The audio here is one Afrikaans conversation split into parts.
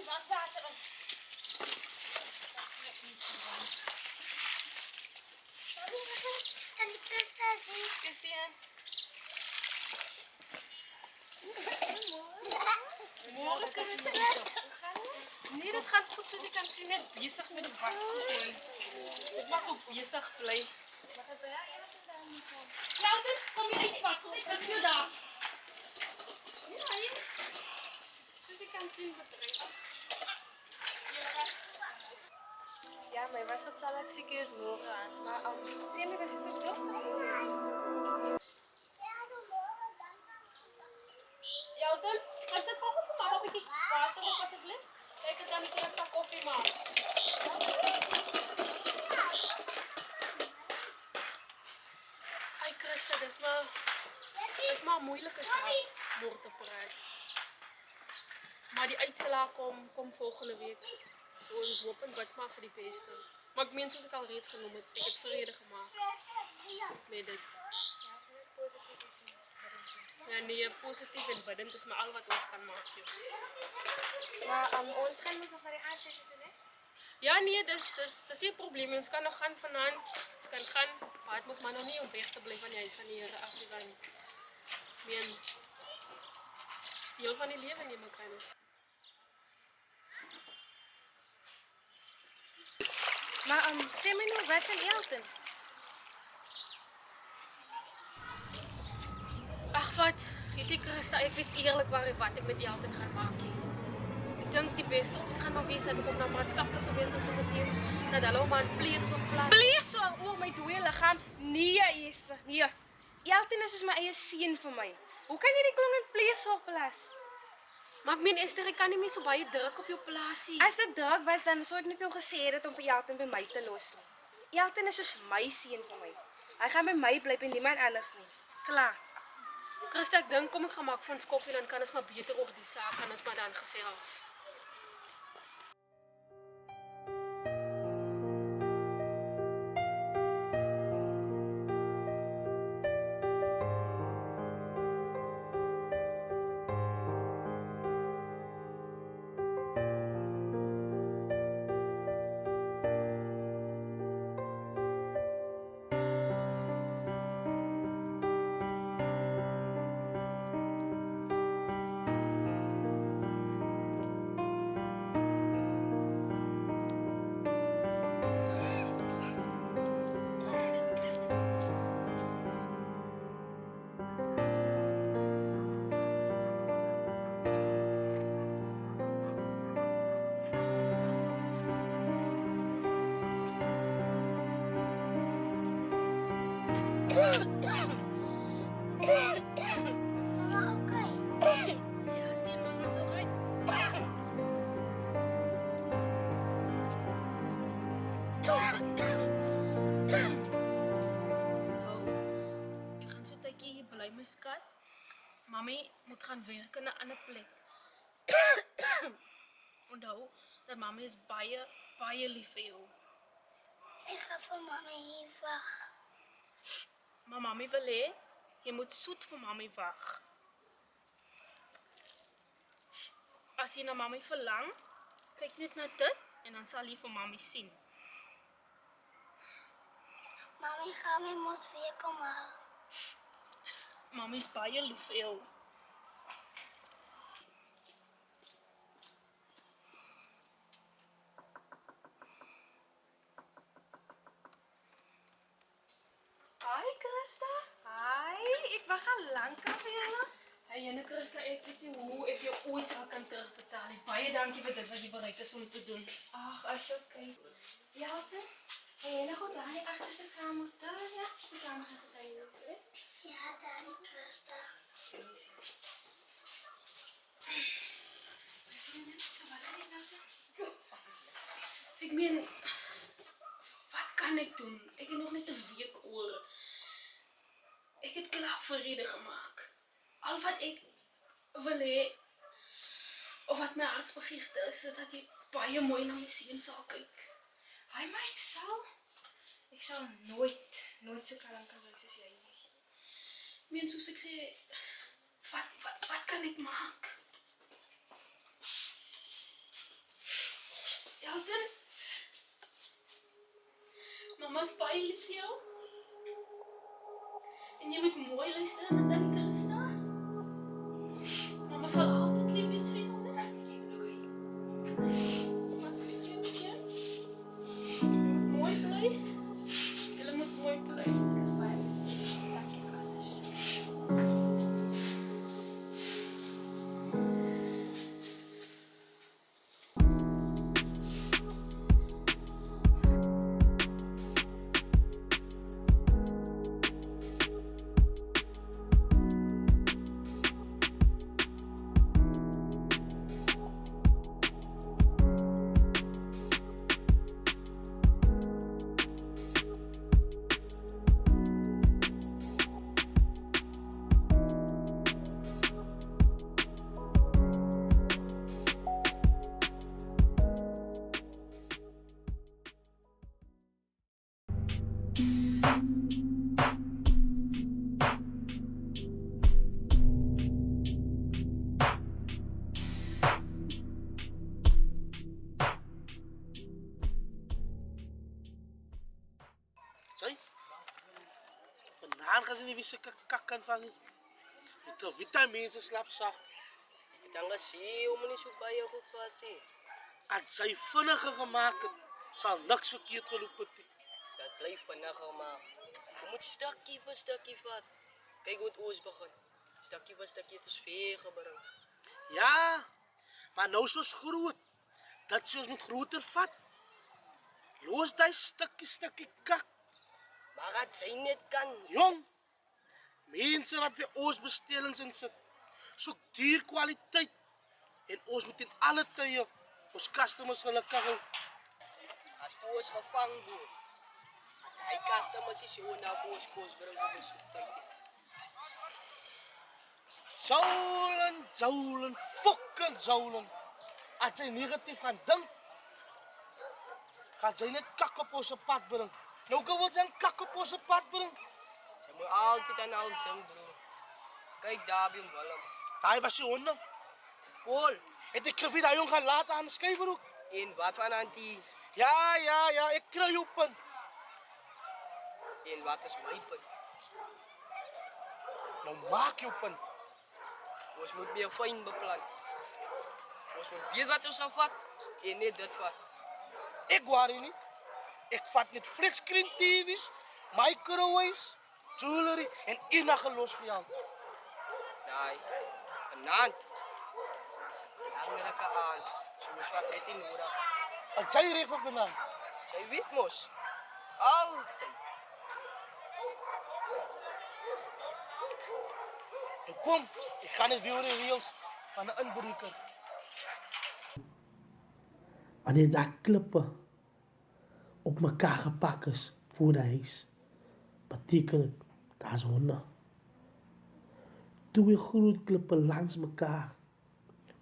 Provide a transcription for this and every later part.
Wat water in. Kan die Christa sien? Kusien. Môre Christa. Nee, dit gaan goed soos jy kan sien, net besig met die wasgoed. Dit was ook besig bly. Wat het jy gedaan nie? Ja, dit kom hier uit die wasgoed. Ek gaan jou daar. Ja, hier. Soos jy kan sien bedryf. Ja, my wasgoed sal ek seker is môre aan, maar sê my was dit ook dokter is. Ja, dan gaan sit gou vir mamma 'n bietjie water op asseblief. Kyk dit dan net eers van koffie maak. Ai Christa, dis maar 'n moeilike saak môre te praat. Maar die uitslae kom volgende week. So ons hoop en bid maar vir die beste. Maar ek meen soos ek al reeds genoem het, ek het vrede gemaak met dit. Ja, as jy positief is, Ja nee, positief en bidend is maar al wat ons kan maak, joh. maar ons gaan mos nog na die aansessie toe, né? Ja nee, dis nie 'n probleem. Ons kan nog gaan vanaand. Ons kan gaan, maar dit mos maar nog nie om weg te bly van die huis van die Here af nie, want meen steel van die lewe nie mekaar nie. Maar sê my nou wat van Elton? Ag wat, weet jy Christa, ek weet eerlikwaar wat ek met Elton gaan maak hier. Ek dink die beste opsie gaan maar wees dat ek hom na maatskaplike werk toe moet neem, dat hulle hom aan pleegsorg plaas. Pleegsorg oor my dooie liggaam. Nee, Esther, nee. Elton is soos my eie seun vir my. Hoe kan jy die klong in pleegsorg plaas? Maar ek meen Esther, ek kan nie meer so baie druk op jou plaasie. As dit druk was, dan sou ek nie veel gesê het om vir Elton by my te los nie. Elton is soos my seun vir my. Hy gaan by my bly en niemand anders nie. Klaar. Christa, ek dink kom ek gaan maak vir ons koffie, dan kan ons maar beter oor die saak kan ons maar dan gesels. Mama, okay. Ja, sien mama so uit. Ek gaan so tydjie hier bly my skat. Mami moet gaan werk in 'n ander plek. Onthou dat mami is baie lief vir jou. Ek gaan vir mama hier wag. Maar mami wil hê jy moet soet vir mami wag. As jy na mami verlang, kyk net na dit en dan sal jy vir mami sien. Mami gaan my mos weer kom haal. Mami is baie lief vir jou. Hi Christa. Hi, ek wag al lank vir julle. Hey Jenne Christa, ek weet nie hoe ek jou ooit sal kan terugbetaal nie. Baie dankie vir dit wat jy bereid is om te doen. Ag, is okay. Elton, jy nog goed daar in die agterste kamer te, ja, agterste kamer gaan getuienis, hè? Ja, Daddy Christa. Ek meen, wat kan ek doen? Ek het nog net 'n week oor. Ek het klaar vrede gemaak. Al wat ek wil hê, of wat my hartsbegeerte is dat jy baie mooi na my seun sal kyk. Hy maar ek sal nooit so kalm kan wees soos jy nie. Meen soos ek sê, wat kan ek maak? Elton, mama's baie lief vir jou. En jy moet mooi luister en dink, Christa. Mama sal altyd lief wees vir jou, né? Mama sal lief vir jou, seun. Jy moet mooi bly. Julle moet mooi bly. Ek is baie lief. Dankie vir alles. Sy, vanaan gaan sy nie wie sy kak kan vang nie. Met die vitamine slap sag. Ek het gesê om nie so baie gevat nie. As sy vinniger gemaak het, sal niks verkeerd geloop het nie. Dat bly vinniger maar. Jy moet stukkie vir stukkie vat. Kyk hoe ons begin. Stukkie vir stukkie het ons ver gebring. Ja, maar nou soos groot. Dat sy ons moet groter vat. Los die stukkie kak. Maar dat sy net kan. Jong, mense wat by ons bestellings in sit, soek duur kwaliteit. En ons moet in alle tye ons customers gelukkig hou. As ons gevang word. Hy customers is so na ons kos bring op besoektyd. Zoulen, fucking zoulen. As sy negatief gaan dink, gaan sy net kak op ons pad bring. Nou kan wil sy een kak op ons pad bring. Sy moet altyd aan alles dink, bro. Kyk daar by hom Willem. Daai was die honde. Paul, Het ek gevied daai jong gaan laat aan die skybroek. en wat van Antie? Ja, ek kry jou punt. En wat is my punt? Nou maak jou punt. Ons moet meer fyn beplan. Ons moet weet wat ons gaan vat en net dit vat. Ek worry nie. Ek vat net flatscreen TV's, microwaves, jewelry en enige losgeld. Nee, vanaand is 'n belangrike aand. Soos wat net nie nodig. Al jy reg vir vanaand. Sy weet mos. Altyd. Nou kom, ek gaan net weer die reels van 'n inbreker. Wanneer daar klippe op mekaar gepak is voor die huis, beteken dit daar's honde. Twee groot klippe langs mekaar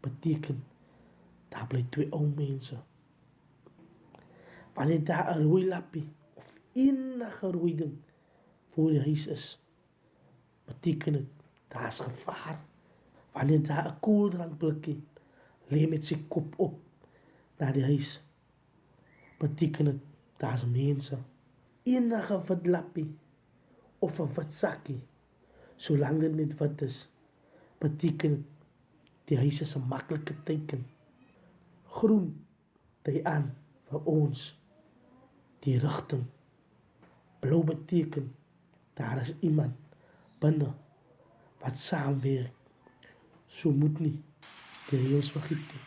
beteken daar bly twee ou mense. Wanneer daar 'n rooi lappie of enige rooi ding voor die huis is, beteken dit daar's gevaar. Wanneer daar 'n koeldrankblikkie lê met sy kop op na die huis, beteken dit daar's mense. Enige wit lappie of 'n wit sakkie, solank dit net wit is, beteken dit die huis is 'n maklike teken. Groen dui aan vir ons die rigting. Blou beteken daar is iemand binne wat saamwerk. So moet nie die reëls vergiet nie.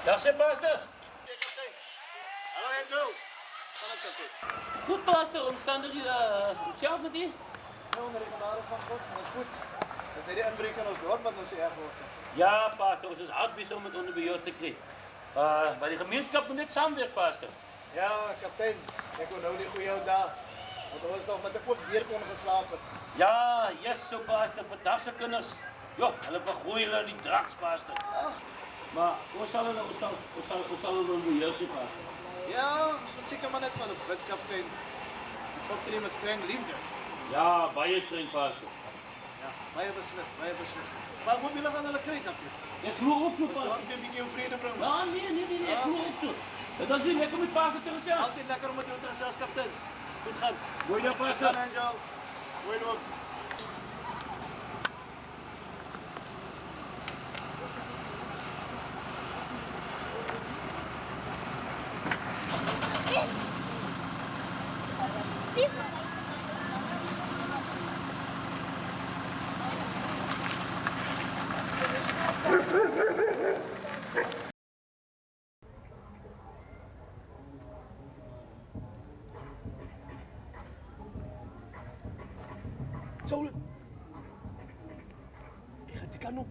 Dag Sebastian. Kaptein. Hallo Andrew. Van het kaptein. Goed Pastor, omstandighede hetzelfde met u? Ja, onder de genade van God, dat is goed. Dat is niet de inbreker in ons dorp wat ons erg wordt. Ja Pastor, ons is hard bezig om het onder beheer te krijgen. Maar die gemeenschap moet net samenwerken, pastor. Ja, kaptein. Ek onthou die goeie ou dae. Want ons nog met 'n oop deur kon geslaap het. Ja, yes, so pastor, vandag se kinders. Ja, hulle vergooi hulle in die drugs, pastor. Maar ons sal hulle beheer toe, pastor. Ja, so seker maar net van 'n bid, kaptein. Ek optree met streng liefde. Ja, baie streng, pastor. Ja, baie beslis, baie beslis. Maar ek hoop julle gaan hulle kry, kaptein. Ek glo ook so, Ons pastor. dorp 'n bietjie in vrede bring. Ja, nee, ek glo ook so. Dat is lekker met pastor te gesels. Altyd lekker om met jou te gesels, kaptein. Goed gaan. Goeie dag, Goed pastor. gaan, Angel. Goeie loop. Saul. Ik ga die kant op.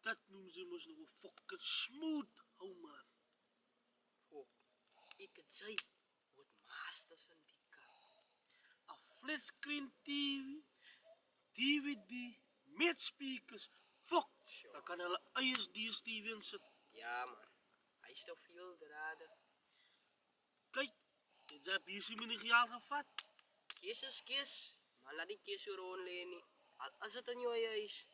Dat noemen ze mos nog een fucking smooth, oh man. Oh, ik het zei, wat masters in die kant. Een flatscreen TV, DVD, met speakers, fuck. Dan kan hulle eie DStv in sit. Ja man, hij is toch veel draden. Kijk, dit is bezig met die geld gevat. Kies is kies, maar laat die kies weer onleen nie. Al is het in jou huis.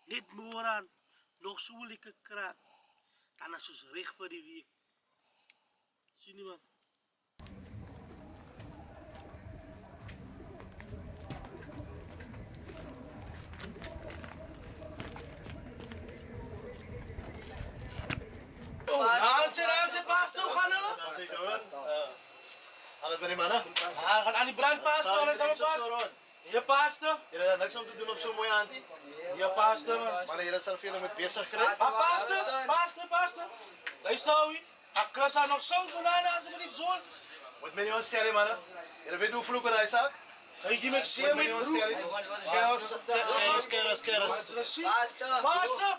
Net moer aan, nog so lekker kraak. Dan is ons recht voor die week. Sien nie man. Aanse paas nou gaan hulle? Wat sê jy, Doran? Alles by die manne? Gaan aan die brandpaas toe, hulle sal pas. Ja, pastor. Jullie hebben niks om te doen op zo'n mooie auntie. Ja, pastor, man. Maar jullie zelf veel met bezig krijgen. Maar pastor. Luister, wie? Ik kras aan nog zo'n konijnen als ik niet zo'n. Wat ben je aan het stellen, mannen? Jullie weten hoe vloeken hij zat? Kijk, je met Wat zeer ben je met aan het broer. stellen? Keras. Pastor.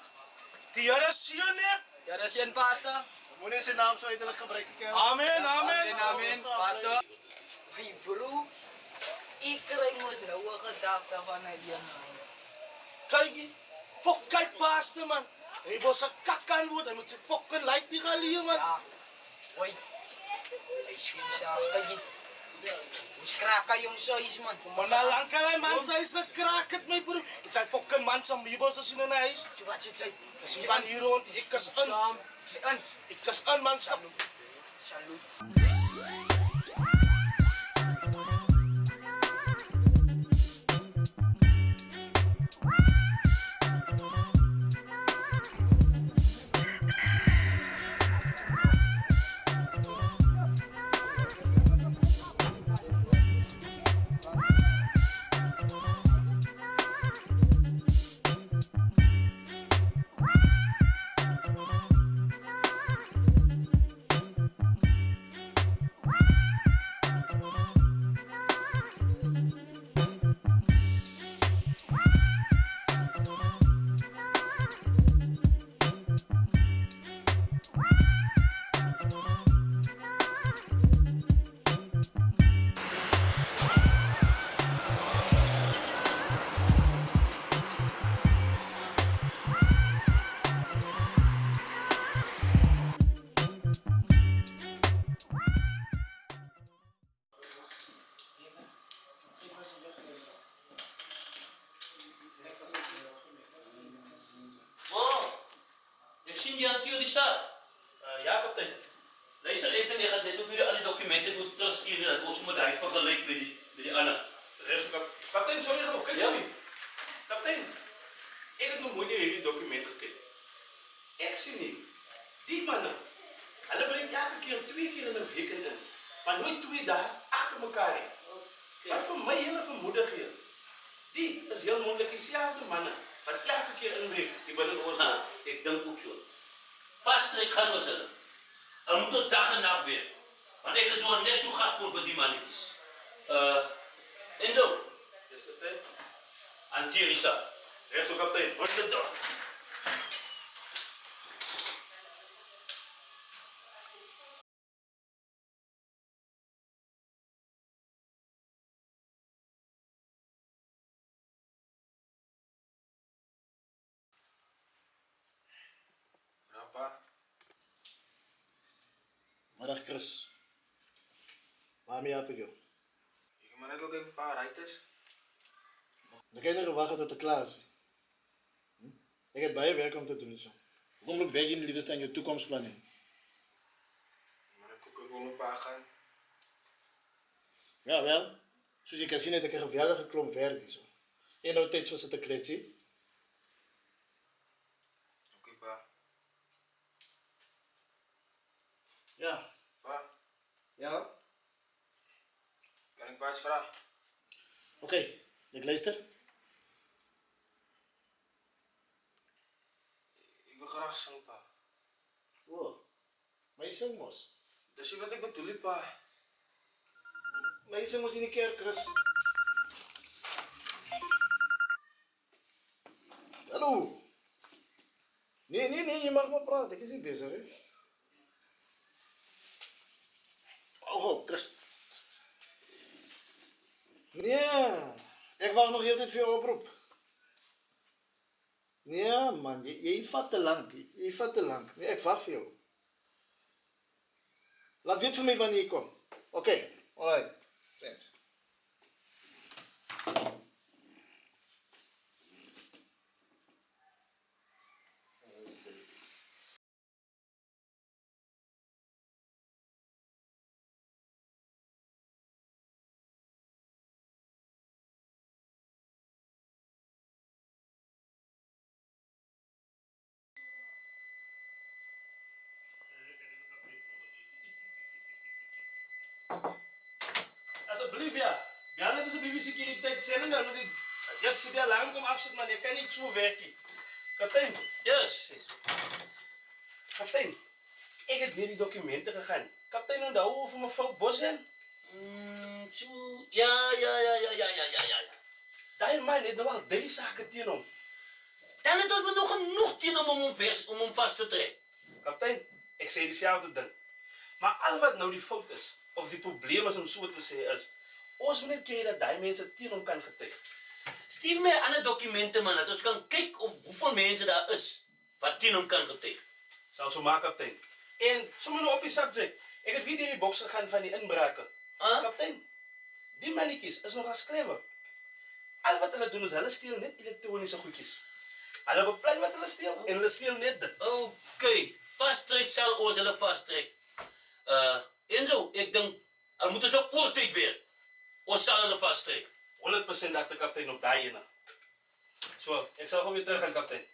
Die jaren zien, hè? Ja, dat is een pasta. Moet je zijn naam zo uiterlijk gebruiken, kerel? Amen. Amen, pastor. Wie bro? Ik krijg mos nou een gedachte van een jongen. Kijk, kijk, pastor, man. Hij was een kakkan worden. Hij moet zijn fucking lijkt die gaan leren, man. Ja. Hoi. Hij schiet zo. Kijk, hoe skraken jong zo is, man. Maar na lang kan hij man zijn, ze kraak het, mijn broer. Het zijn fucking man zijn bibels als in een huis. Wat zit zij? Ze van hier rond, ik kus aan. Ik kus aan, manschap. Salut. Ik zie die aan die staat. Ja, kapitein. Luister, ik denk, je gaat net hoeveel je alle documenten voor terugsturen dat ons moet hij vergelijk met die ander. Kapitein, sorry genoeg, kijk Ja. ja. Kapitein, ik heb nog nooit in die document gekeken. Ik zie niet. Die mannen, hulle brengt elke keer 2 keer in een week in. Maar nooit 2 dagen achter elkaar in. Maar voor mij hele vermoedig hier. Die is heel moeilijk diezelfde mannen. Van elke keer in een week. Die willen ons Ah, ik denk ook zo. Vasttrek gaan we zullen. Dan moet ons dag en nacht weer. Want ik is nog net zo gat voor die mannetjes. Enzo, Yes, kapitein. hanteer je dat. Rechts zo, kapitein. Wat is het dan? Grandpa. Middag, Chris. Waarmee help ik jou? Ik moet net ook even een paar rijtjes. Dan kan je nog wachten tot het klaar is. Ik heb baie werk om te doen. Zo. Waarom moet werk in liefde aan je toekomstplanning? Maar ik ook gewoon een paar gaan. Ja, wel. Zoals je kan zien, heb ik een geweldige klomp werk. Zo. En nou tijd zoals het te kletsen. Oké, pa. Ja. Pa, Ja? kan ik pa iets vragen? Oké, ik luister. Ik wil graag zingen, pa. Wow. Maar je zingt mos. Dat is wat ik bedoel, pa. Maar je zingt mos in de kerk, Chris. Hallo. Nee, je mag maar praten. Ik is niet bezig, hè. Oh, Chris. Nee, ik wacht nog heel tijd voor je oproep. Nee, man, je vat te lang. Je vat te lang. Nee, ik wacht voor jou. Laat weten voor mij wanneer je komt. Oké, alright. Thanks. Alsjeblieft, ja. Bel net asseblief die sekuriteit sê en dan moet die just sit die alarm kom afsit man, jy kan nie so werk nie. Kaptein. Yes. Kaptein. Ek het deur die dokumente gegaan. Kaptein, onthou over mevrou Bosen? Ja. Daai man het nou al 3 sake teen hom. Dan het ons nog genoeg teen om hom vast te trek. Kaptein, ek sê dieselfde ding. Maar al wat nou die fout is, of die probleem is om so te sê is, ons moet net kry dat daai mense teen hom kan getuig. Stuur my ander dokumente man, dat ons kan kyk of hoeveel mense daar is wat teen hom kan getuig. Sal so maak, kaptein. En sommer nou op die subject. Ek het weer in die boks gegaan van die inbrake. Kaptein, die mannetjies is nog as clever. Al wat hulle doen is hulle steel net elektroniese goedjies. Hulle beplan wat hulle steel en hulle steel net dit. Okay, vasttrek sal ons hulle vasttrek. Enzo, ek dink, hulle moet ons ook oortyd weer. Ons sal hulle vasttrek. 100% dagte kaptein op daai ene. So, ek sal gou weer terug gaan, kaptein.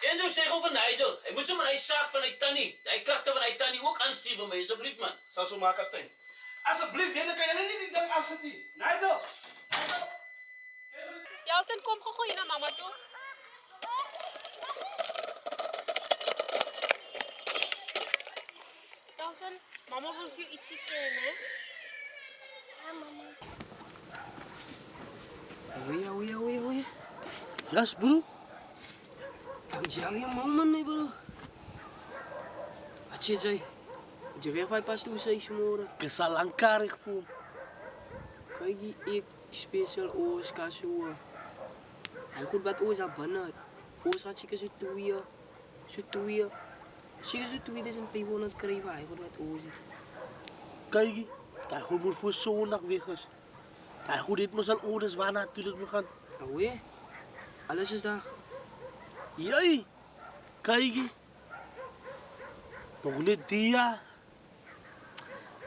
Enzo sê gou van Nigel, hy moet sommer hy saak van hy tannie, hy klagte van hy tannie ook aanstuur vir my, asseblief man. Sal so maak, kaptein. Asseblief, jy kan julle nie die ding afsit nie. Nigel! Jelton, kom gou hier na mamma toe. Jelton, mamma wil vir jou ietsie sê, né? Ja, mama. Oei. Yes, bro. Jangan yang mau mana bro? Aceh jai. Jadi apa pas tu saya semua orang. Kesalangkarig voel. Kijk ik special oos kasua. Hij goed wat oos aan binnen. Oos gaat zeker zo twee. Zeker zo 2500 krijgen. Hij goed wat oos. Kijk, dat goed moet voor zondag weg is. Dat goed dit moet al ouders waar natuurlijk we gaan. Oei. Alles is daar. Jij, kijk. Nog niet dia.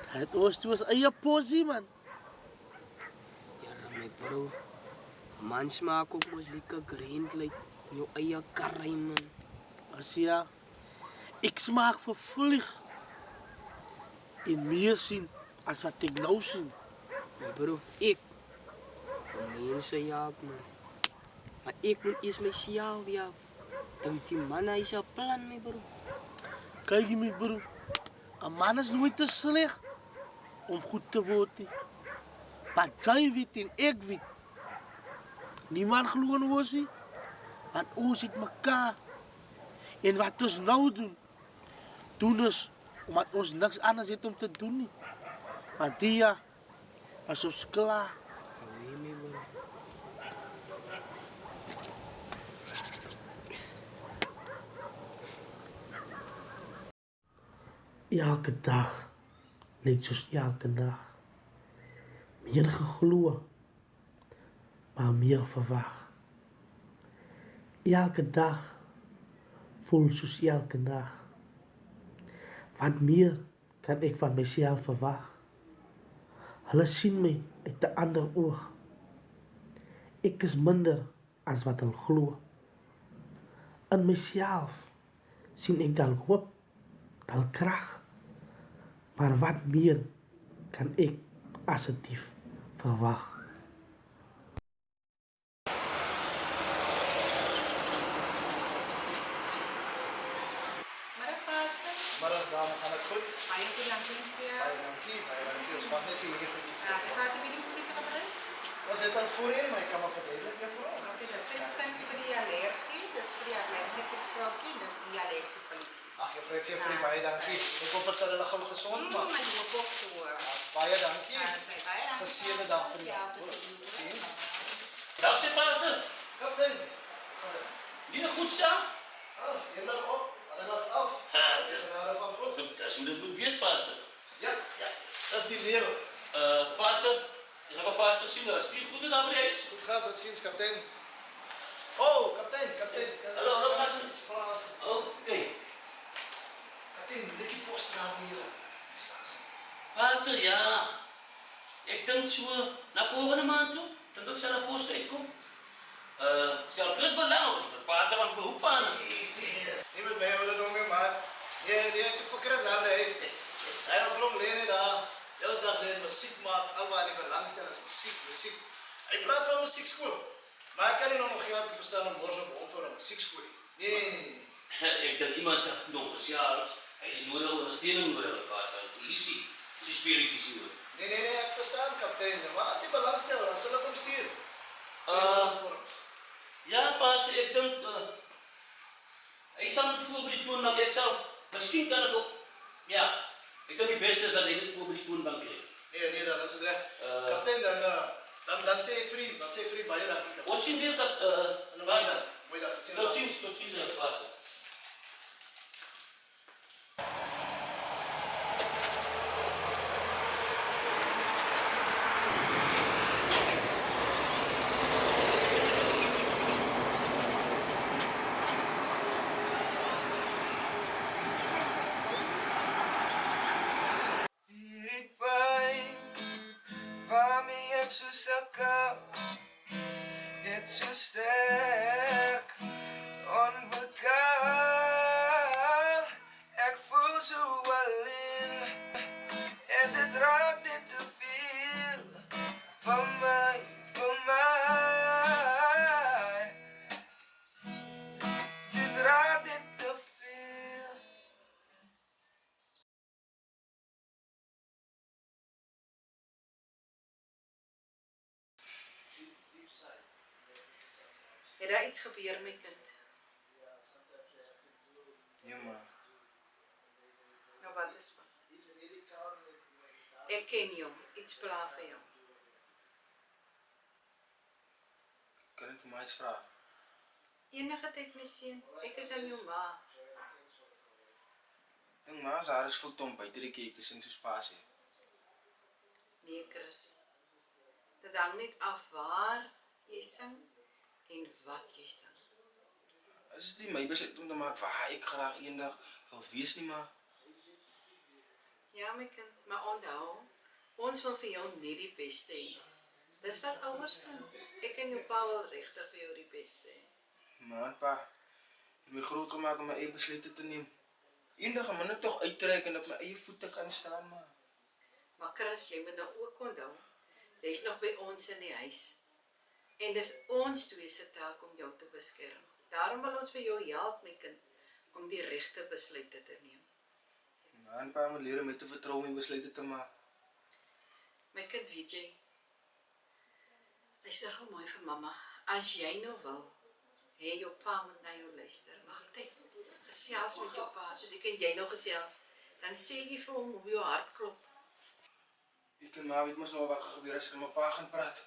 Het oosten was aan je posie, man. Ja, my bro. Man smaak ook mos lekker grind like jou eie karry man. As ja, ik smaak vir vlieg. En meer sien as wat ek nou sien. My bro, ek mense jaag man. Maar ek moet eers myself jaag. Dink die man hy se plan my bro. Kyk my bro. 'n Man is nooit te sleg om goed te word nie. Wat jy weet en ek weet. Niemand glo in ons nie. Want ons het mekaar. En wat ons nou doen ons omdat ons niks anders het om te doen nie. Want die is ons klaar. Nee my bro. Elke dag lyk soos elke dag. Meer geglo, maar meer verwag. Elke dag voel soos elke dag. Wat meer kan ek van myself verwag? Hulle sien my uit 'n ander oog. Ek is minder as wat hulle glo. In myself sien ek dan hoop, dan krag. Maar wat meer kan ek asseblief verwag? Middag, Pastor. Middag, dame, gaan het goed? Baie dankie, Sia. Baie dankie. Ons wacht net vir hierdie voetjies. Ja, sy was die voetjies te gebruik. Was dit al voorheen, maar ik kan maar verduidelijk juffrouw. Okay, dis kind vir die allergie, dis vir die allergie vroukie, dis die allergie pilietjie. Ag, juffrouw, ek sê vir u baie dankie. Ek hoop dit sal hulle gou gesond maak. Maar jy ook so. Baie dankie. Ja, sy baie dankie. Geseënde dag vir Ja, u. Totsiens. Dag sê pastor. Kaptein. Nie goed self? Ag, jy lag op. Hulle lag af. Dis genade van God. Dis hoe dit moet wees pastor. Ja. Dis die lewe. Pastor, ek gaan vir pastor sien, as die goede daar by die huis. Goed gaan, totsiens, kaptein. Oh, kaptein. Hallo, pastor. Vraas. Okay. Kaptein, lekkie postraam hier. Pastor, ja. Ek dink so na volgende maand toe, dink ek sal 'n pos uitkom. Stel Chris belang, pastor van behoek van. Nie met my ouderdom nie, maar nee, ek soek vir Chris daar by die huis. Hy het 'n klomp lene daar. Elke dag dag alleen muziek maakt, al waar ik belangstel is muziek. Hij praat van muziekschool. Maar ik kan niet nog geld bestaan om morgen op voor een muziekschool. Nee. Ik denk iemand zegt nog speciaal. Hij is nodig ondersteuning nodig gehad van de politie. Ze spiritische hoor. Nee, ik versta hem, kapitein. Maar als hij belangstelt, dan zal ik hem sturen. Ja, pastor, ik denk... hij zal het voorbereid doen, maar ik zou... Misschien kan het ook... Ja, ik denk het beste is dat hij het voorbereid doen dan krijgt. Nee, dan is het recht. Kapitein, dan zeg ik vriend. Dan zeg ik vriend bij je dan. Wat zien we dat... Mooi dag. Tot ziens, pastor. Hierdie pijn waarmee ek so sukkel, het so sterk onbekend. Ek voel so alleen en dit raak net te veel vir my. Dit raak net te veel. Het daar iets gebeur, my kind? Ja, maar Nou, wat is wat? Ek ken jou. Iets pla vir jou. kan ek vir my iets vra? Enige tyd, my seun. Ek is aan jou ma. Dink maar, haar is voet om buite die kerk te sing soos pa sê. Nee, Chris. Dit hang net af waar jy sing en wat jy sing. Is dit nie my besluit om te maak waar ek graag eendag wil wees nie, maar Ja, my kind, maar onthou, ons wil vir jou net die beste hê. Dis wat ouers doen. Ek en jou pa wil regtig vir jou die beste hê. man, pa, het my groot gemaak om my eie besluite te neem. Eendag gaan ek tog uittrek en op my eie voete kan staan, maar Maar Chris, jy moet nou ook onthou, jy's nog by ons in die huis. En dis ons twee se taak om jou te beskerm. Daarom wil ons vir jou help, my kind, om die regte besluite te neem. man, pa moet leer om my te vertrou om my besluite te maak. My kind, weet jy, luister gou mooi vir mamma. As jy nou wil, hê jou pa moet na jou luister. Maak tyd. Gesels met jou pa, soos ek en jy nou gesels. Dan sê jy vir hom hoe jou hart klop. Ek en ma weet mos nou wat gaan gebeur as ek met my pa gaan praat.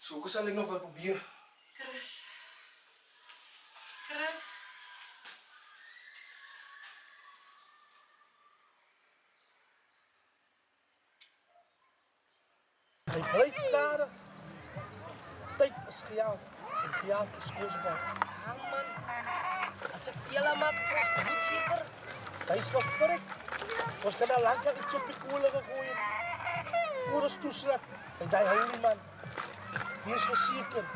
So ook sal ek nog wat probeer. Chris. Sy bly stadig. Tyd is gejaag. En gejaag is kosbaar. Hang man, as ek deel maak, moet seker. Sy is nog vrek. Ons kan al lang iets op die koele gegooi het. Oor is toeslag. En die hou nie man. Wees verseker.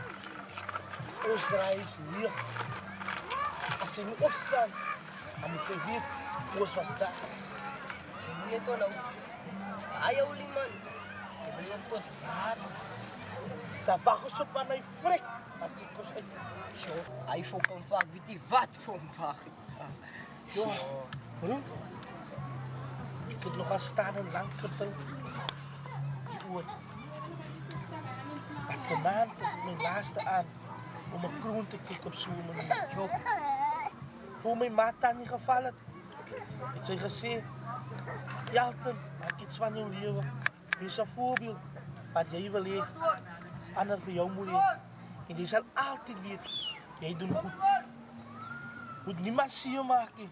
Ons draai is leeg. As sy nie opstaan, dan moet jy weet, ons was daar. Sy nie to nou. Baie oulie man. Ek bly op tot laat. Daar wag ons op aan hy vrek. As die kos uit. So, hy fok hom vaak, weet jy wat vir hom vaak. Ja, bro. Ek het nog aan staan en lang gedink. Die oor. Wat vanavond is het my laaste aan om 'n kroon te kyk op so'n manier. Jo. Voor my maat aan nie geval het sy gesê, Jalten, maak iets van jou lewe. Wees 'n voorbeeld wat jy wil hê, ander vir jou moet hê. En jy sal altyd weet, jy doen goed. Moet niemand seer maak nie.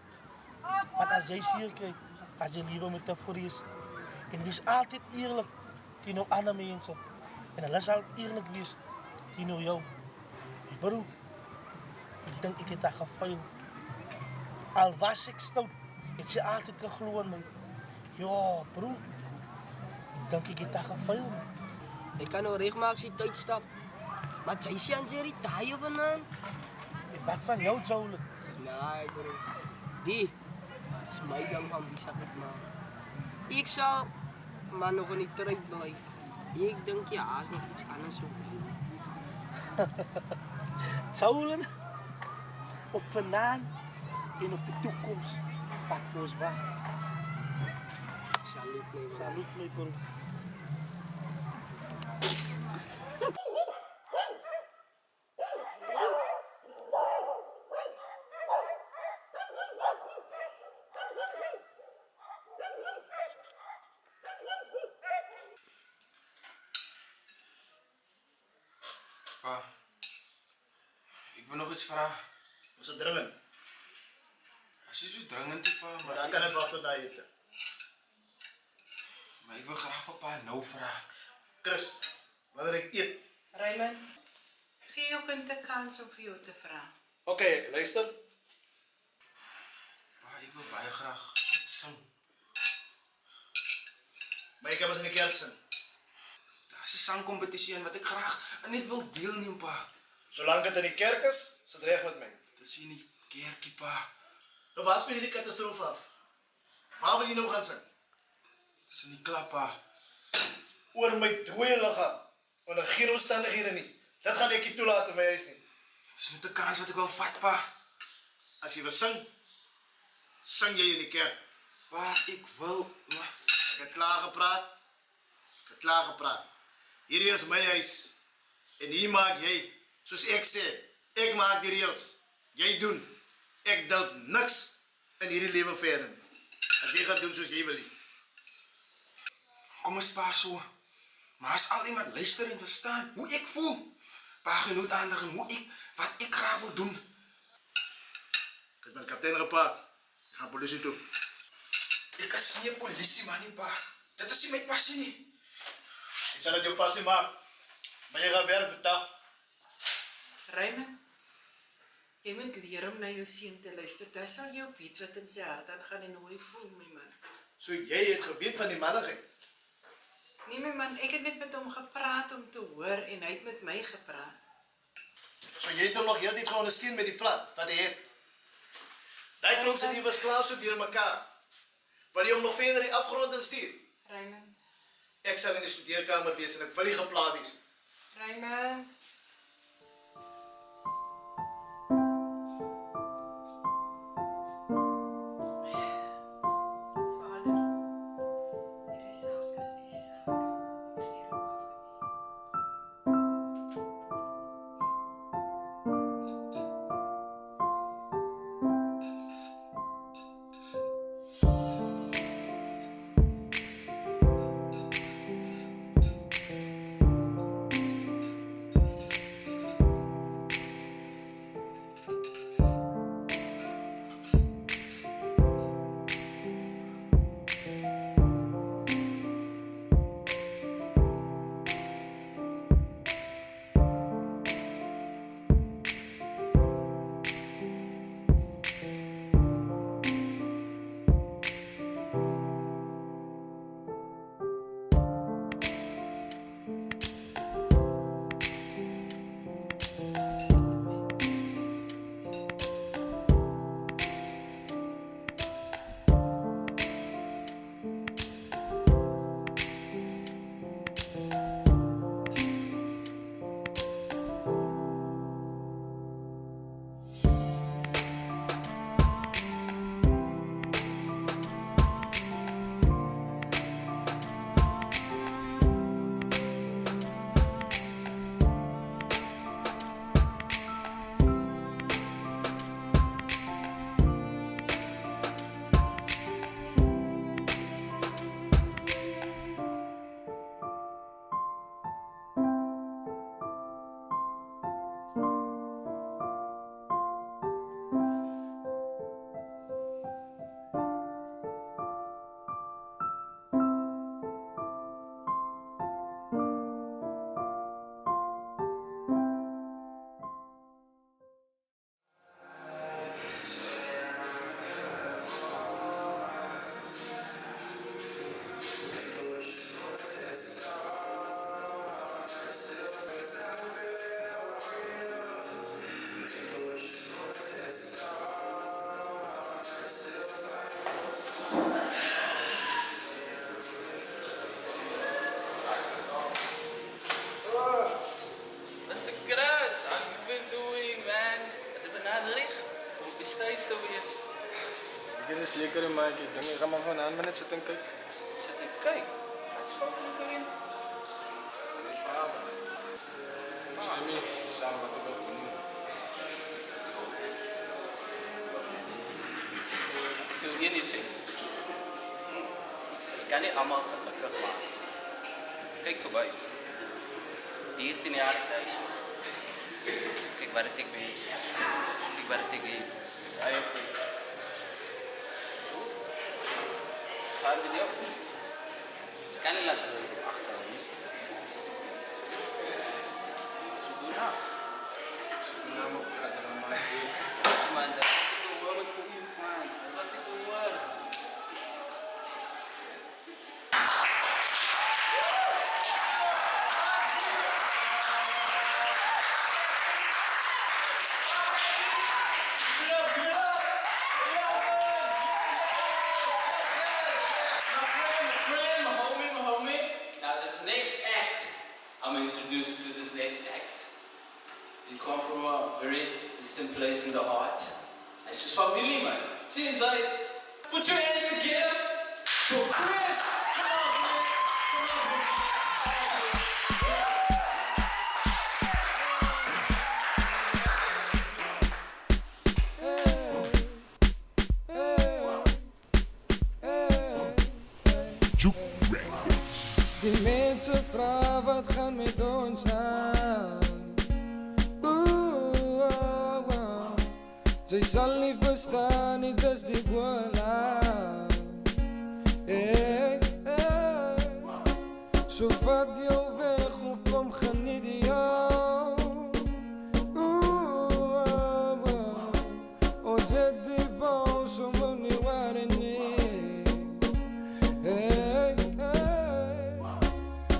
Want as jy seer kry, as jy liewe met 'n vrees. En wees altyd eerlik teenoor ander mense. En hulle sal eerlik wees teenoor jou. Hey bro, ek dink ek het daar gefaal. Al was ek stout, het sy altyd geglo in my. Ja, bro, ek dink ek het daar gefaal. Sy kan nou regmaak as jy tyd stap. Maar sy sê aan Jerry, taai op en aan. Wat van jou, Joule? Nee, bro. Die is my ding van die sak met ma. Ek sal maar nog niet terug boy. Ik denk je haast nog iets anders op. Zoulen op vandaan en op de toekomst wat voor ons wacht. Salut mee. Salut, mijn broer. Pa, ik wil nog iets vragen. Was het dringend? Als je zo dringend is, pa, Maar dan kan ik wachten tot na eten. Maar ik wil graag voor pa nou vragen. Chris, wanneer ik eet. Raymond, gee jou kind 'n kans om vir jou te vra. Oké, luister. Pa, ik wil baie graag iets zingen. Maar ik heb eens in de kerk gezien. Dat is een zangcompetitie en wat ik graag niet wil deelnemen, pa. Zolang het in de kerk is, is het recht met mij. Dat is hier niet kerkie, pa. Dan was me die catastrofe af. Maar wil je nou gaan zingen? Dat is niet klaar, pa. Oor mijn dode lichaam. Onder geen omstandigheden niet. Dat ga ik je toelaten in mijn huis niet. Het is niet de kans wat ik wil vat, pa. Als je wil zingen, zing jij in de kerk. Pa, ik wil, maar... Ik heb klaar gepraat. Ik heb klaar gepraat. Hier is mijn huis. En hier maak jij, zoals ik zei, ik maak die regels. Jij doen. Ik delp niks in hierdie leven verder. En jij gaat doen zoals jij wil. Kom eens, pa, zo. Maar als al iemand luistert en verstaan hoe ik voel. Pa, genoeg anderen hoe ik, wat ik graag wil doen. Ik ben kapitein gepaard. Ik ga politie toe. Ik is niet politie, man, niet, pa. Dat is niet mijn passie, niet. Ik zal het jou passie maken. Maar je gaat werk betalen. Raymond, jy moet leer om na jou seun te luister. Dit sal jou weet wat in sy hart aangaan en hoe hy voel, my man. So jij het geweet van die mannigheid. Nee, my man, ek het net met hom gepraat om te hoor en hy het met my gepraat. So jy het hom nog heel tijd geondersteun met die plan wat hy het. Die klonk sy die was klaar so deur mekaar. Wil jy hom nog verder in die afgrond instuur? Raymond, Ek sal in die studeerkamer wees en ek wil nie geplaas wees. Raymond. Vader, hierdie saak is u saak. Ek gee hom af aan u. sides te wees. Ek is seker, maar ek dink ek gaan maar vanaand maar net sit en kyk. Sit en kyk. Wat's fout met Karin? Ek stem nie saam wat ek wil doen. Ek wil hier niet sê. Kan nie allemaal gelukkig maak. Kyk verby. 13 jaar thuis. Kyk wat het ek wees. Kyk wat het ek geef. Hy het gaan met jou. Ek kan nie laat agter nie. So doen nou. Nou moet ek dan maar Dis man, dat is wat ek hoor vir u man. Dis wat ek hoor. Now this next act, I'm introduced to this next act. He come from a very distant place in the heart. It's just family, man. See inside. Put your hands together for Chris. Come on, man. Die mensen vragen wat gaan met ons aan. Zij zal niet verstaan, niet is die bola. Hey, hey. Zo vat jou weg of kom geniet jou. Ons het die bouw, zo moet niet waren nie. Hey, hey.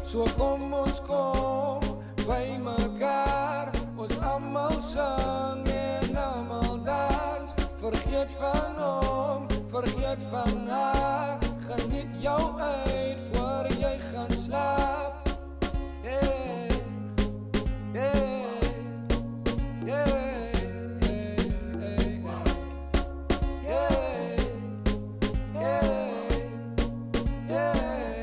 Zo kom ons kom bij mekaar, ons allemaal zang en allemaal dans. Vergeet van hom, vergeet van haar, geniet jou uit voor jy gaan slaap. Yeah, yeah, yeah, yeah, yeah, yeah.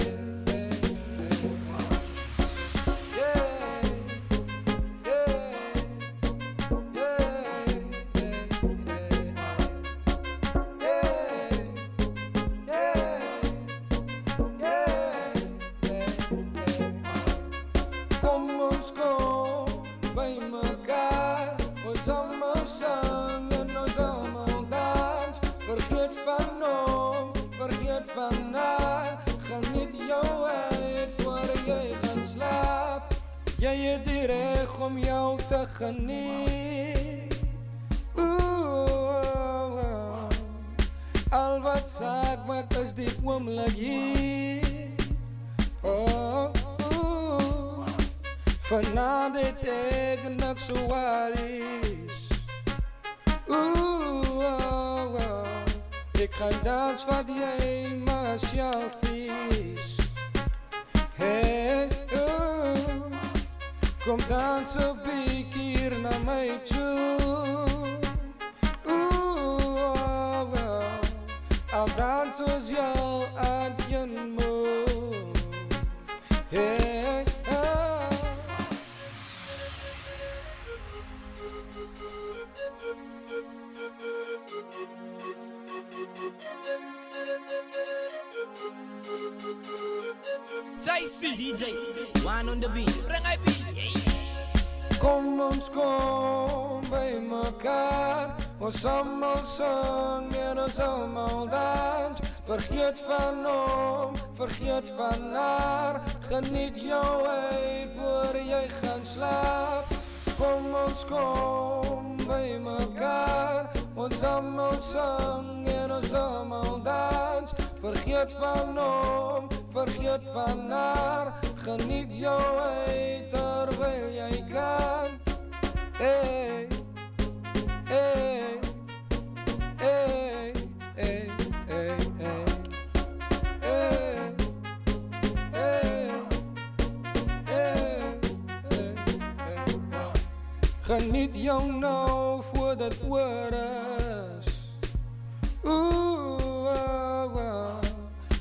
Kom ons kom bij mekaar, ons allemaal zang en ons allemaal dans. Vergeet van hom, vergeet van haar, geniet jou uit voor jy gaan slaap. Jy het die reg om jou te geniet. Al wat saak maak is die oomlik hier. Vanavond het ek niks so waar is. Ek gaan dans wat jy maar self is. Hey, kom dans 'n bietjie hier na my toe. I'll dance as jou aan die move. Hey, DJ, one on the beat. Bring I beat. kom ons kom bij mekaar, ons allemaal zang en ons allemaal dans. Vergeet van hom, vergeet van haar, geniet jou uit voor jy gaan slaap. Kom ons kom bij mekaar, ons allemaal zang en ons allemaal dans. Vergeet van hom, vergeet van haar, geniet jou uit terwijl jij kan. Hey, hey, hey, hey, hey, hey. Hey, hey, hey, hey, hey. Geniet jou nou voordat het oor is.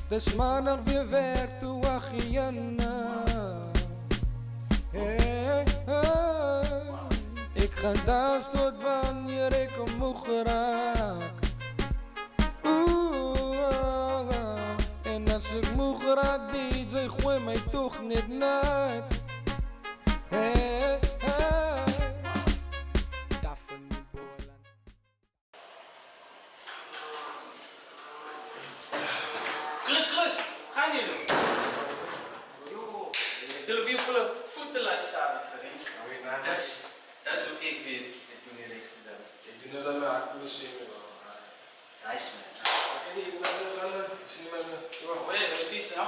Dus maandag weer werk, toe wacht je na. Hey, hey. Ik ga dansen tot wanneer ik omhoog raak. En als ik moe raak, DJ, gooi mij toch niet naar. Hey, hey. Chris, ga niet doen. Yo, de wie volle voeten laat staan, vriend. Dat is hoe ik weet. Ik doe niet echt gedaan. Ik doe het dan maar achter zeven. Nice man. Oké, ik ga gaan. Ik zie je met me. Hoe is het? Peace, ja?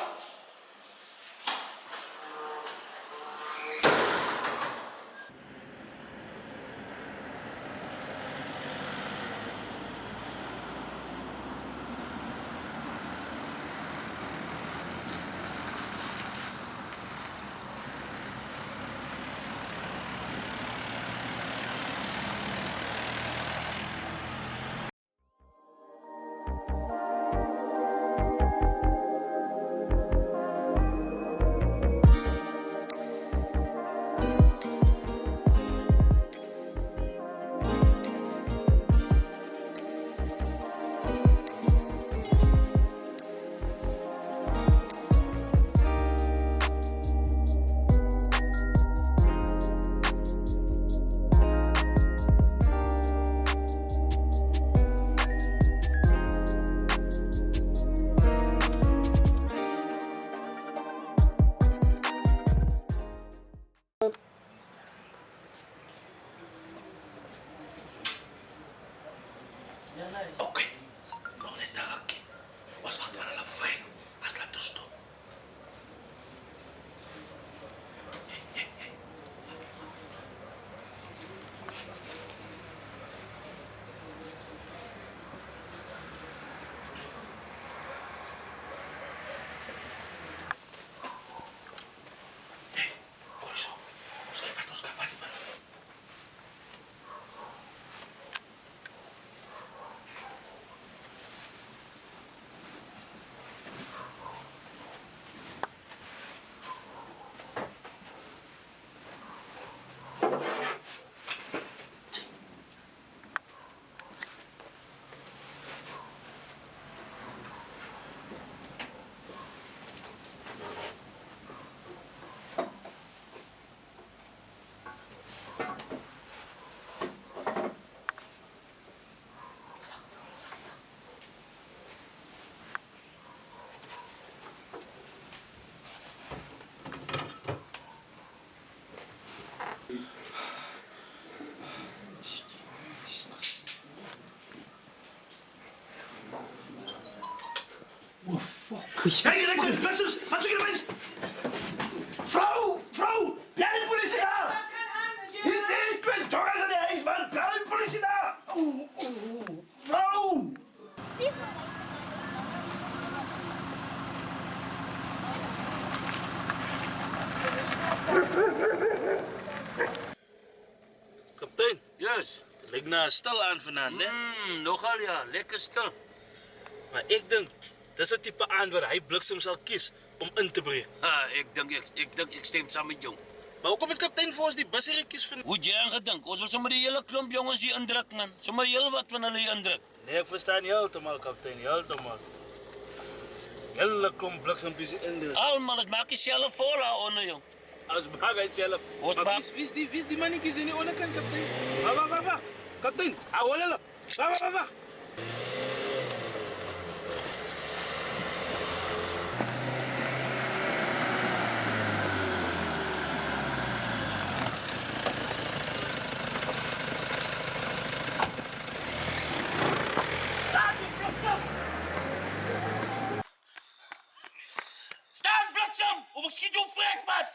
Oké, nog net daar. Was wat van een fijn. Als laat dus toe. Kijk, direct de blessers! Wat zoek je erbij? Vrouw! Vrouw! Bel de politie daar! Hier is het jongens aan de huis, man! Bel de politie daar! Vrouw! Kaptein. Yes. Het lijkt na stil aan vanavond, hè? Nogal ja, lekker stil. Maar ik denk, dat is het type aan waar hij bliksem zal kiezen om in te breken. Ik stem samen met jou. Maar hoe komt de kaptein voor ons die bus hier kies van? Hoe jy aangedink? Ons wil sommer die hele klomp jongens hier indruk, man. Sommer heel wat van hulle hier indruk. Nee, ik versta niet helemaal, kaptein. Niet helemaal. Hele klomp bliksempies indruk. Allemaal, het maak je zelf vol onder, jong. Als maak hij zelf. Maar wie is die mannetjes in die onderkant, kaptein? Wacht. Kaptein, hou wel. Wacht. Staan, bliksem! Of ik schiet jou vrek, man!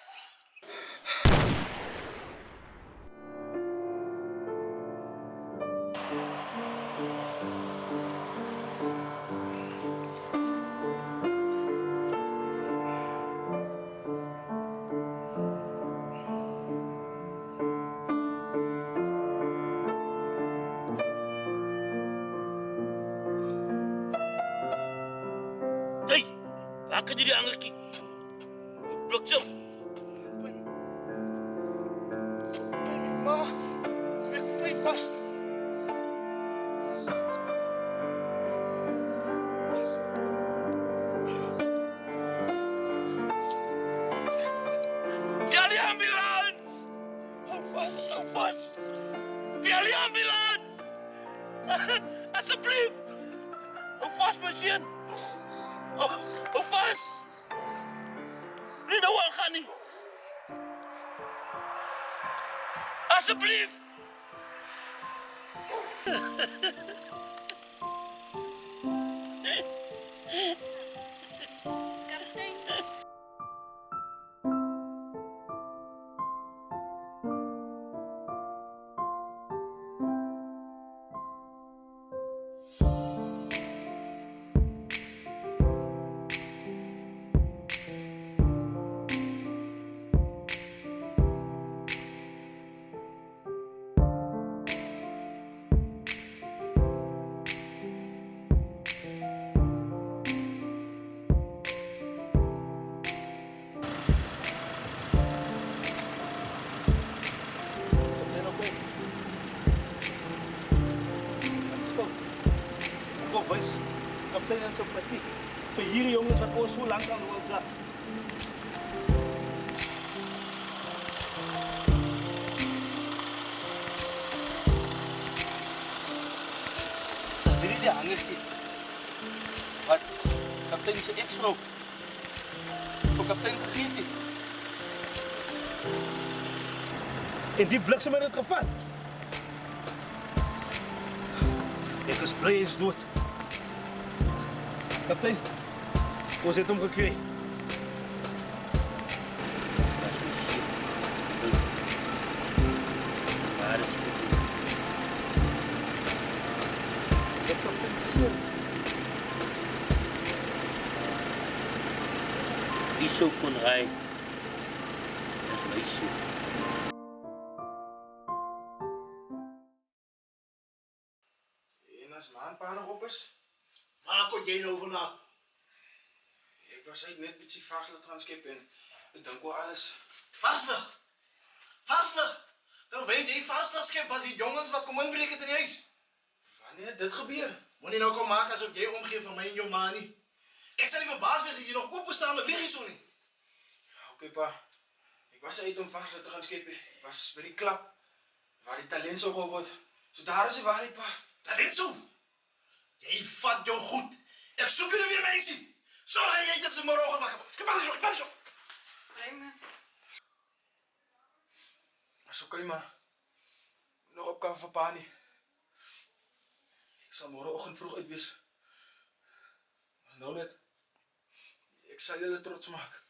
maak jy die hangertjie. Bliksem. Ma, ek vlieg vast. Bel die ambulans! Hou vast. Bel die ambulans! Asseblief! Hou vast, my seun. Hou vast! Nie nou al gaan nie. Asseblief! Kaptein. Wys kaptein en so platie vir hierdie jongens wat ons so lank al wil sak. Dis die hangertjie. Wat kaptein se ex-vrou vir kaptein gegee het. En die bliksem het dit gevat. Ek is bly hy is dood. Kaptein, ons het hom gekry. Wat kaptein se seun? Die sou kon hy. Dis my seun. En as ma en pa nog op is? Waar kon jy nou vandaan? Ek was uit net bietjie varslig transkep en ek dink oor alles. Varslig? Dan weet jy varslig skep was die jongens wat kom inbreek het in die huis. Wanneer het dit gebeur? Moenie nou kom maak asof jy omgee van my en jou ma nie. Ek sal nie verbaas wees as jy nog oop staan en lieg hier so nie. Okay pa, ek was uit om varslig te gaan skep. Ek was by die klap waar die talent so gehou word. So daar is die waarheid pa. Talent so? Jy vat jou goed. Ek soek jullie weer meisie. Sorg jy dat ze morgen wakker wordt. Gepas zo. Raymond. Is oké, maar nog op kan vir pa nie. Ek sal môreoggend vroeg uit wees. Nou net, ek sal julle trots maak.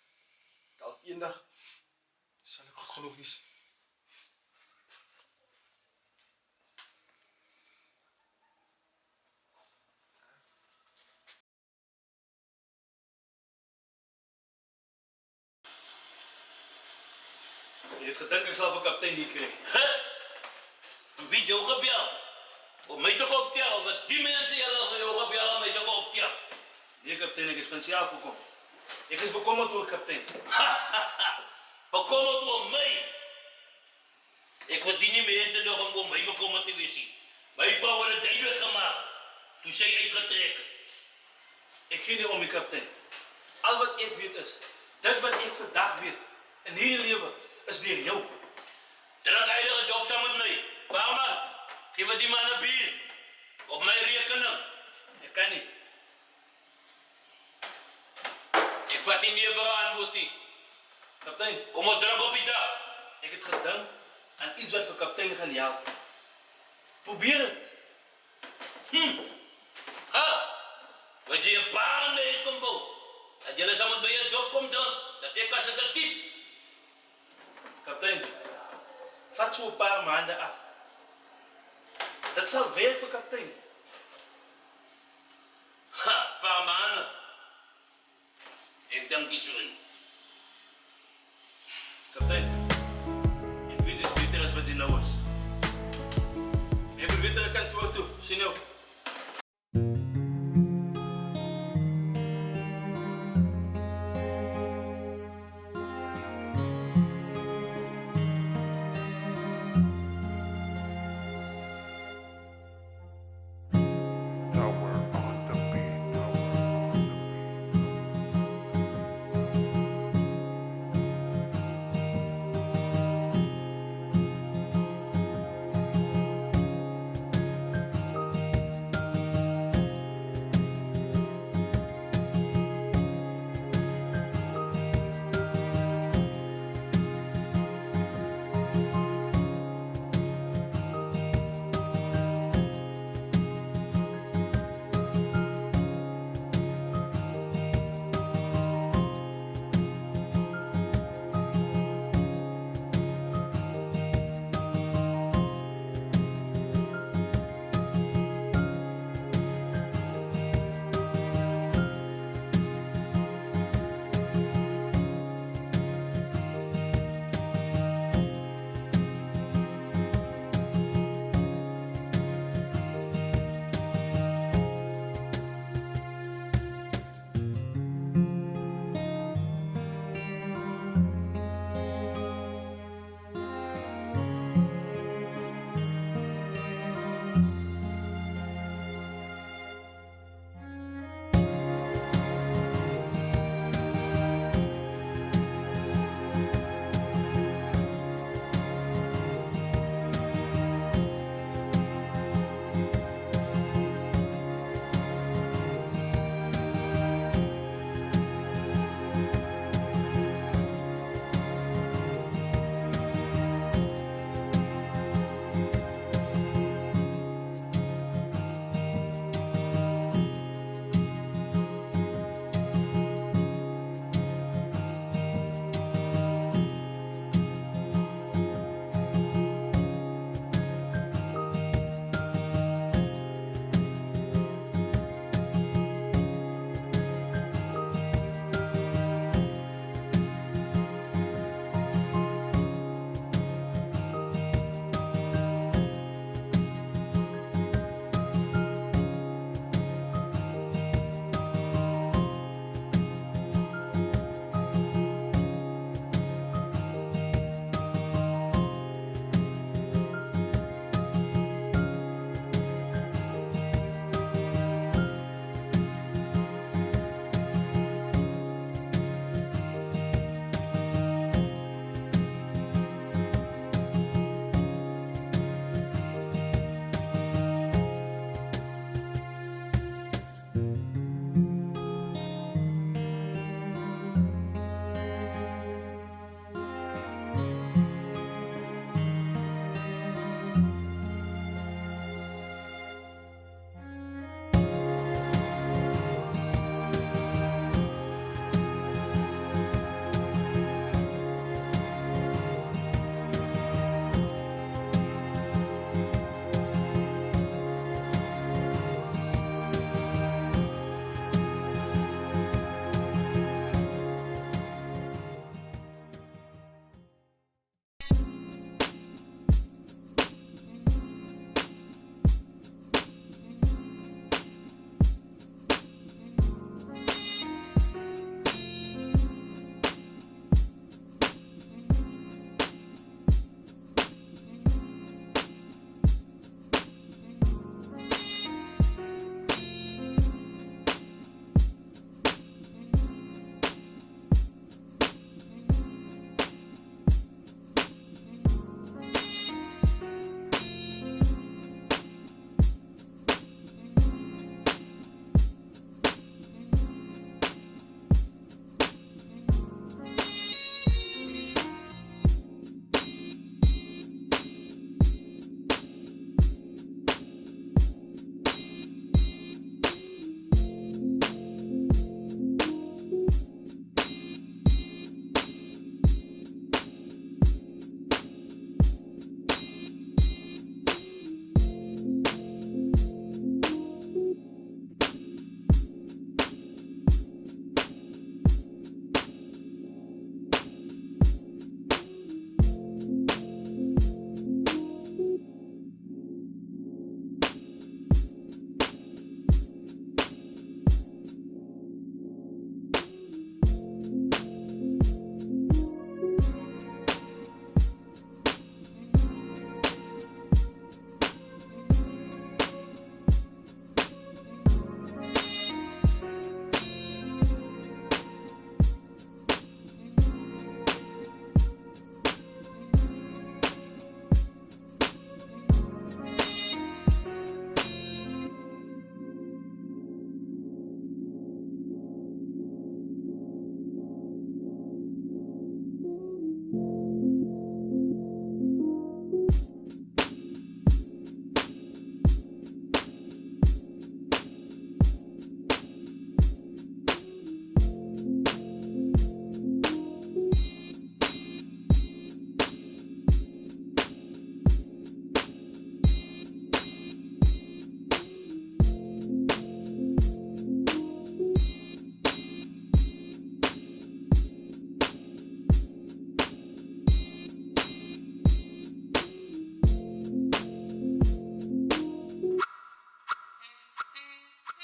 Dalk eendag sal ek goed genoeg wees. Jy het gedink ek sal vir kaptein hier kry. Wie jou gebel? Om my te optel, of wat die mense julle jou gebel om my te optel? Nee kaptein, ek het van self gekom. Ek is bekommerd oor kaptein. Bekommerd oor my? Ek word nie mense nog om my bekommerd te wees nie. My vrou het dit duidelik gemaak, toe sy uitgetrek het. Ek gee nie om die kaptein. Al wat ek weet is, dit wat ek vandag weet, in hierdie lewe, is deur jou. Druk heilige dop saam met my. Barman, geef die man 'n bier. Op my rekening. Ek kan nie. Ek vat nie meer vir antwoord nie. Kaptein, kom ons drink op die dag. Ek het gedink aan iets wat vir kaptein gaan help. Probeer het. Wat jy 'n paar mense kom bou. Dat julle saam met my 'n dop kom doen, dat ek as dit diep. Kaptein, vat so 'n paar maande af. Dit sal werk vir kaptein. Paar maande. Ek dink dis so. Kaptein, ek weet dis beter as wat jy nou is. Ek moet weer terug kantoor toe. Sien jou.